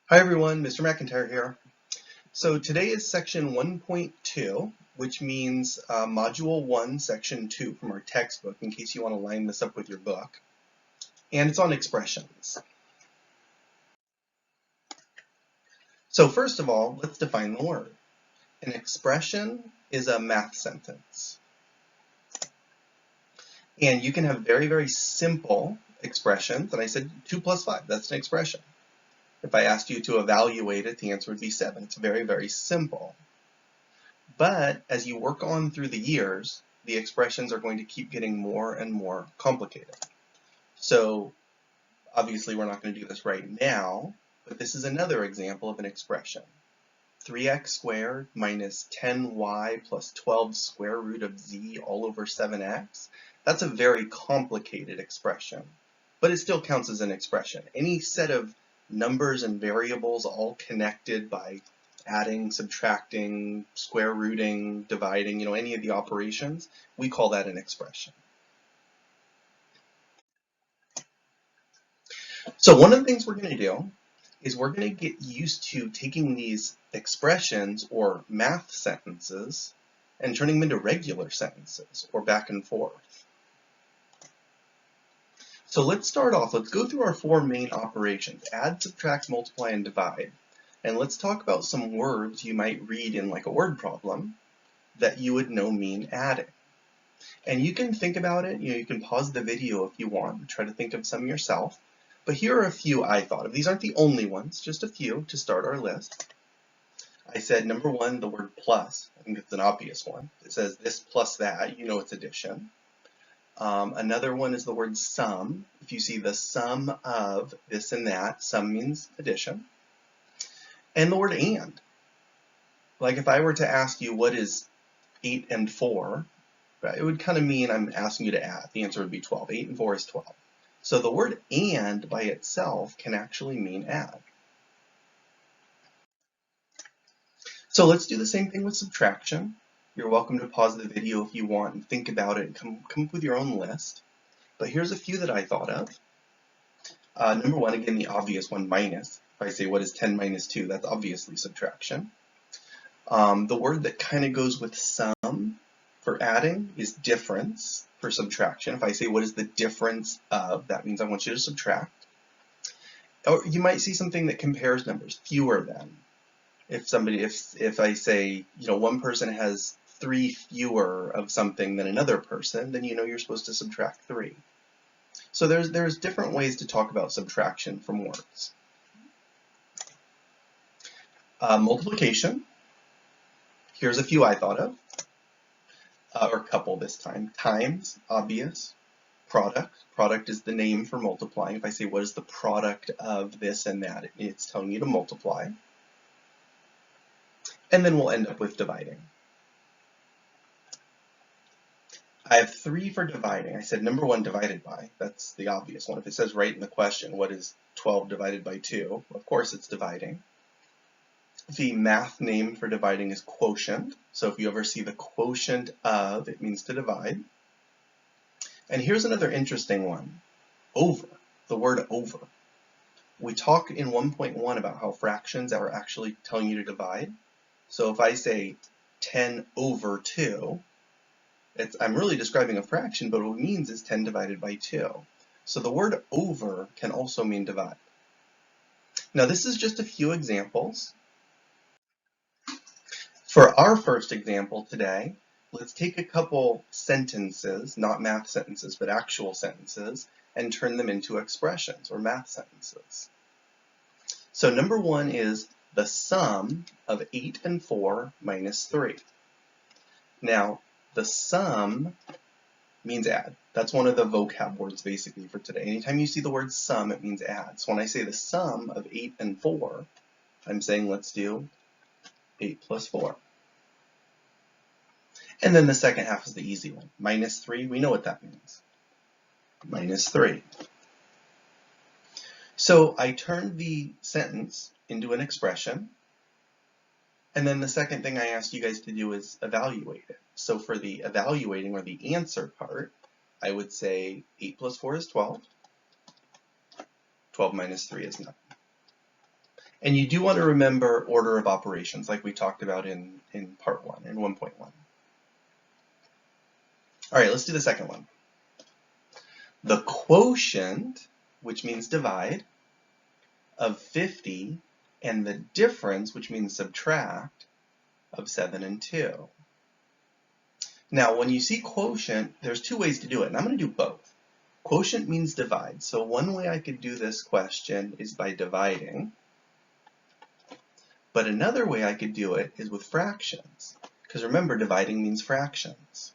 Hi everyone, Mr. McIntyre here. So today is section 1.2, which means module 1, section 2 from our textbook, in case you want to line this up with your book. And it's on expressions. So first of all, let's define the word. An expression is a math sentence. And you can have very, very simple expressions. And I said 2 plus 5, that's an expression. If I asked you to evaluate it, the answer would be 7. It's very, very simple. But as you work on through the years, the expressions are going to keep getting more and more complicated. So obviously we're not going to do this right now, but this is another example of an expression. 3x squared minus 10y plus 12 square root of z all over 7x. That's a very complicated expression, but it still counts as an expression. Any set of numbers and variables all connected by adding, subtracting, square rooting, dividing, any of the operations, we call that an expression. So one of the things we're going to do is we're going to get used to taking these expressions or math sentences and turning them into regular sentences or back and forth. So let's start off, let's go through our 4 main operations: add, subtract, multiply, and divide. And let's talk about some words you might read in like a word problem that you would know mean adding. And you can think about it, you can pause the video if you want, try to think of some yourself. But here are a few I thought of. These aren't the only ones, just a few to start our list. I said number 1, the word plus. I think it's an obvious one. It says this plus that, it's addition. Another one is the word sum. If you see the sum of this and that, sum means addition. And the word and. Like if I were to ask you what is 8 and 4, right, it would kind of mean I'm asking you to add. The answer would be 12. 8 and 4 is 12. So the word and by itself can actually mean add. So let's do the same thing with subtraction. You're welcome to pause the video if you want and think about it and come up with your own list. But here's a few that I thought of. Number 1, again, the obvious one, minus. If I say what is 10 minus 2, that's obviously subtraction. The word that kind of goes with sum for adding is difference for subtraction. If I say what is the difference of, that means I want you to subtract. Or you might see something that compares numbers, fewer than. If I say, one person has 3 fewer of something than another person, then you're supposed to subtract 3. So there's different ways to talk about subtraction from words. Multiplication. Here's a few I thought of, or a couple this time. Times, obvious. Product. Product is the name for multiplying. If I say what is the product of this and that, it's telling you to multiply. And then we'll end up with dividing. I have 3 for dividing. I said number 1, divided by. That's the obvious one. If it says right in the question, what is 12 divided by 2? Of course it's dividing. The math name for dividing is quotient. So if you ever see the quotient of, it means to divide. And here's another interesting one. Over. The word over. We talked in 1.1 about how fractions are actually telling you to divide. So if I say 10 over 2, I'm really describing a fraction, but what it means is 10 divided by 2. So the word over can also mean divide. Now this is just a few examples. For our first example today, let's take a couple sentences, not math sentences, but actual sentences, and turn them into expressions or math sentences. So number 1 is the sum of 8 and 4 minus 3. Now, the sum means add. That's one of the vocab words basically for today. Anytime you see the word sum, it means add. So when I say the sum of 8 and 4, I'm saying let's do 8 plus 4. And then the second half is the easy one. Minus 3, we know what that means. Minus 3. So I turned the sentence into an expression. And then the second thing I asked you guys to do is evaluate it. So for the evaluating or the answer part, I would say 8 plus 4 is 12. 12 minus 3 is 9. And you do want to remember order of operations like we talked about in part 1, in 1.1. All right, let's do the second one. The quotient, which means divide, of 50 and the difference, which means subtract, of 7 and 2. Now, when you see quotient, there's two ways to do it, and I'm going to do both. Quotient means divide, so one way I could do this question is by dividing, but another way I could do it is with fractions, because remember, dividing means fractions.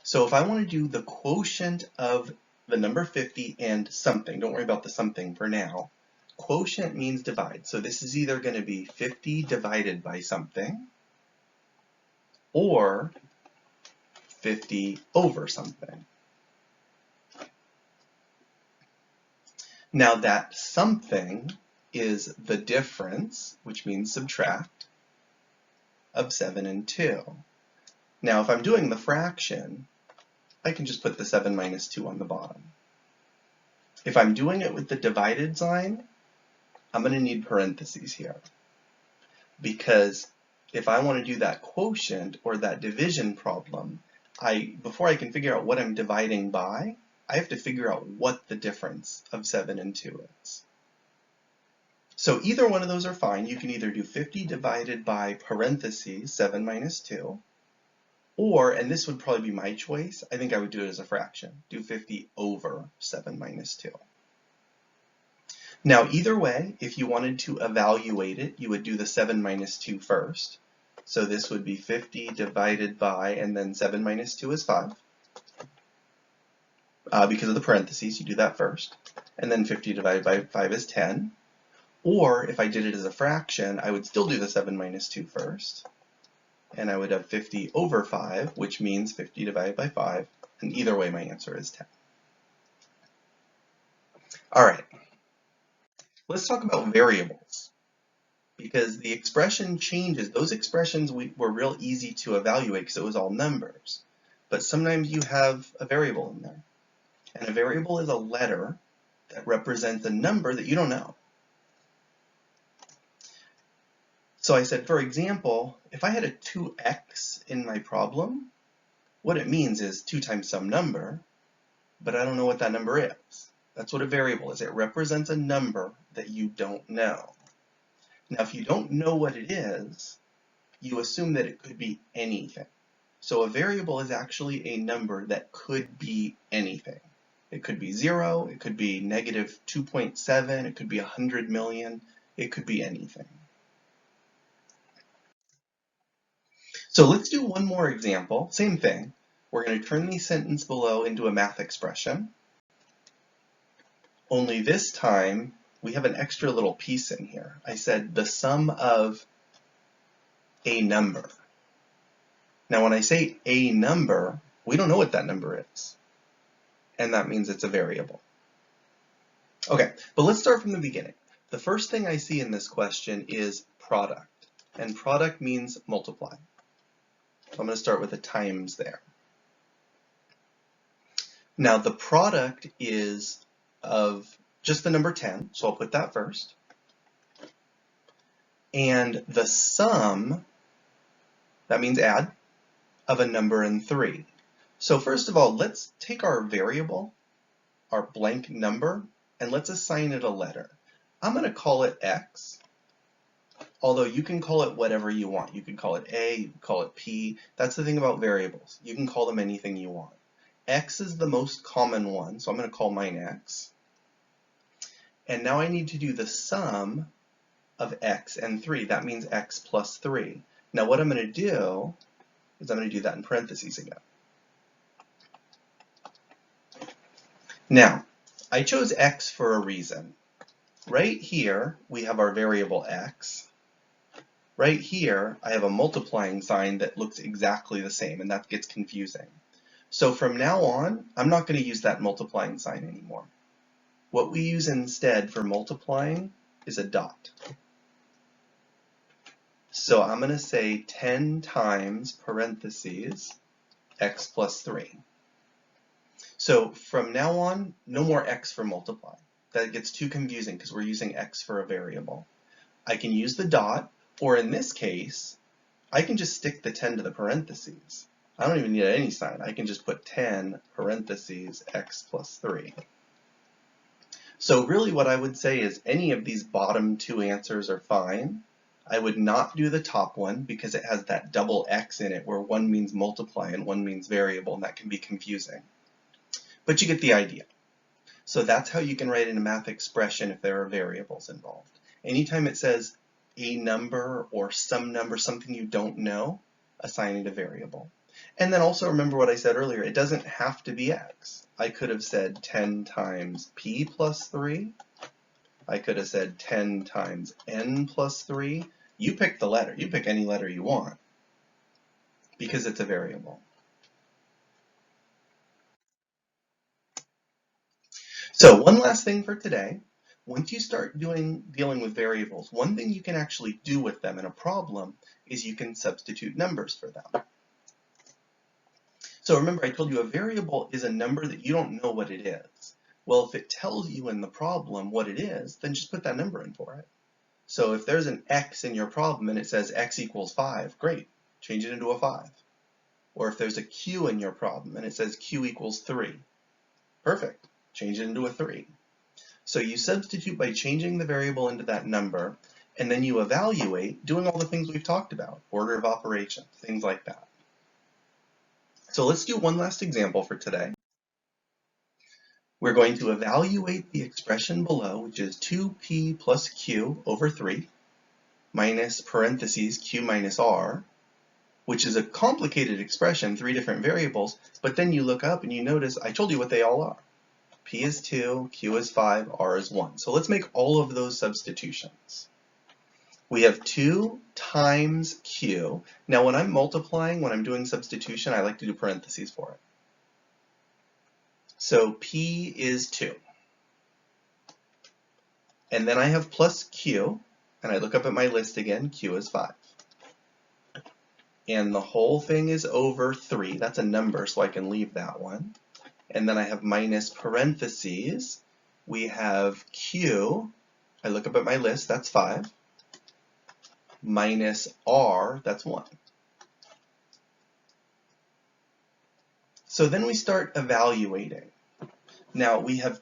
So if I want to do the quotient of the number 50 and something, don't worry about the something for now, quotient means divide, so this is either going to be 50 divided by something, or 50 over something. Now that something is the difference, which means subtract, of 7 and 2. Now if I'm doing the fraction, I can just put the 7 minus 2 on the bottom. If I'm doing it with the divided sign, I'm going to need parentheses here. Because if I want to do that quotient or that division problem, before I can figure out what I'm dividing by, I have to figure out what the difference of 7 and 2 is. So either one of those are fine. You can either do 50 divided by parentheses 7 minus 2, or, and this would probably be my choice, I think I would do it as a fraction. Do 50 over 7 minus 2. Now either way, if you wanted to evaluate it, you would do the 7 minus 2 first. So this would be 50 divided by, and then 7 minus 2 is 5. Because of the parentheses, you do that first. And then 50 divided by 5 is 10. Or if I did it as a fraction, I would still do the 7 minus 2 first. And I would have 50 over 5, which means 50 divided by 5. And either way, my answer is 10. All right. Let's talk about variables. Because the expression changes. Those expressions were real easy to evaluate because it was all numbers. But sometimes you have a variable in there. And a variable is a letter that represents a number that you don't know. So I said, for example, if I had a 2x in my problem, what it means is 2 times some number, but I don't know what that number is. That's what a variable is. It represents a number that you don't know. Now, if you don't know what it is, you assume that it could be anything. So a variable is actually a number that could be anything. It could be 0, it could be negative 2.7, it could be 100 million, it could be anything. So let's do one more example, same thing. We're going to turn the sentence below into a math expression. Only this time, we have an extra little piece in here. I said the sum of a number. Now when I say a number, we don't know what that number is. And that means it's a variable. Okay, but let's start from the beginning. The first thing I see in this question is product. And product means multiply. So I'm going to start with a times there. Now the product is of just the number 10, so I'll put that first. And the sum, that means add, of a number and 3. So first of all, let's take our variable, our blank number, and let's assign it a letter. I'm going to call it x, although you can call it whatever you want. You can call it a, you can call it p. That's the thing about variables. You can call them anything you want. X is the most common one, so I'm going to call mine x. And now I need to do the sum of x and 3. That means x plus 3. Now what I'm going to do is I'm going to do that in parentheses again. Now, I chose x for a reason. Right here, we have our variable x. Right here, I have a multiplying sign that looks exactly the same, and that gets confusing. So from now on, I'm not going to use that multiplying sign anymore. What we use instead for multiplying is a dot. So I'm going to say 10 times parentheses x plus 3. So from now on, no more x for multiply. That gets too confusing because we're using x for a variable. I can use the dot, or in this case, I can just stick the 10 to the parentheses. I don't even need any sign. I can just put 10 parentheses x plus 3. So really what I would say is any of these bottom two answers are fine. I would not do the top one because it has that double x in it where one means multiply and one means variable, and that can be confusing. But you get the idea. So that's how you can write in a math expression if there are variables involved. Anytime it says a number or some number, something you don't know, assign it a variable. And then also remember what I said earlier, it doesn't have to be x. I could have said 10 times p plus 3. I could have said 10 times n plus 3. You pick the letter. You pick any letter you want because it's a variable. So one last thing for today. Once you start dealing with variables, one thing you can actually do with them in a problem is you can substitute numbers for them. So remember, I told you a variable is a number that you don't know what it is. Well, if it tells you in the problem what it is, then just put that number in for it. So if there's an x in your problem and it says x equals 5, great, change it into a 5. Or if there's a q in your problem and it says q equals 3, perfect, change it into a 3. So you substitute by changing the variable into that number, and then you evaluate doing all the things we've talked about, order of operations, things like that. So let's do one last example for today. We're going to evaluate the expression below, which is 2p plus q over 3 minus parentheses q minus r, which is a complicated expression, 3 different variables, but then you look up and you notice I told you what they all are. P is 2, q is 5, r is 1. So let's make all of those substitutions. We have 2 times q. Now when I'm multiplying, when I'm doing substitution, I like to do parentheses for it. So p is 2. And then I have plus q, and I look up at my list again, q is 5. And the whole thing is over 3. That's a number, so I can leave that one. And then I have minus parentheses. We have q, I look up at my list, that's 5, minus r, that's 1. So then we start evaluating. Now we have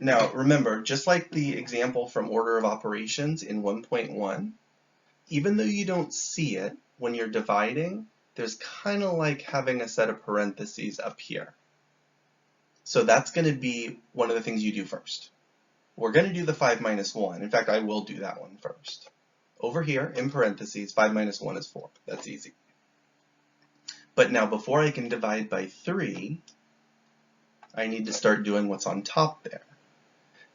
now remember, just like the example from order of operations in 1.1, even though you don't see it, when you're dividing, there's kind of like having a set of parentheses up here. So that's going to be one of the things you do first. We're going to do the 5 minus 1. In fact, I will do that one first. Over here, in parentheses, 5 minus 1 is 4. That's easy. But now before I can divide by 3, I need to start doing what's on top there.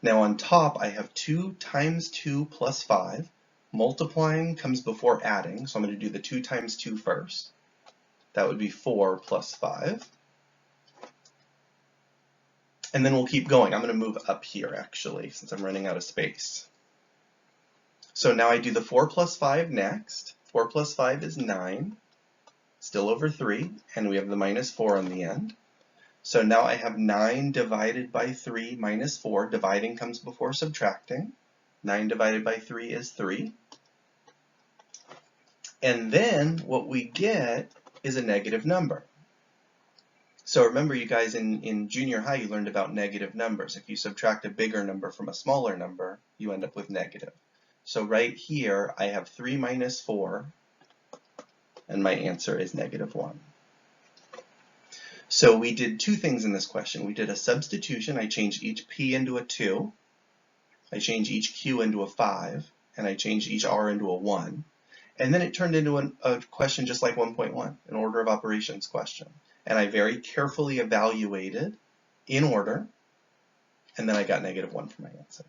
Now on top, I have 2 times 2 plus 5. Multiplying comes before adding, so I'm going to do the 2 times 2 first. That would be 4 plus 5. And then we'll keep going. I'm going to move up here, actually, since I'm running out of space. So now I do the 4 plus 5 next. 4 plus 5 is 9, still over 3, and we have the minus 4 on the end. So now I have 9 divided by 3 minus 4. Dividing comes before subtracting. 9 divided by 3 is 3. And then what we get is a negative number. So remember, you guys, in junior high, you learned about negative numbers. If you subtract a bigger number from a smaller number, you end up with negative. So right here, I have 3 minus 4, and my answer is negative 1. So we did two things in this question. We did a substitution. I changed each p into a 2. I changed each q into a 5. And I changed each r into a 1. And then it turned into a question just like 1.1, an order of operations question. And I very carefully evaluated in order, and then I got negative 1 for my answer.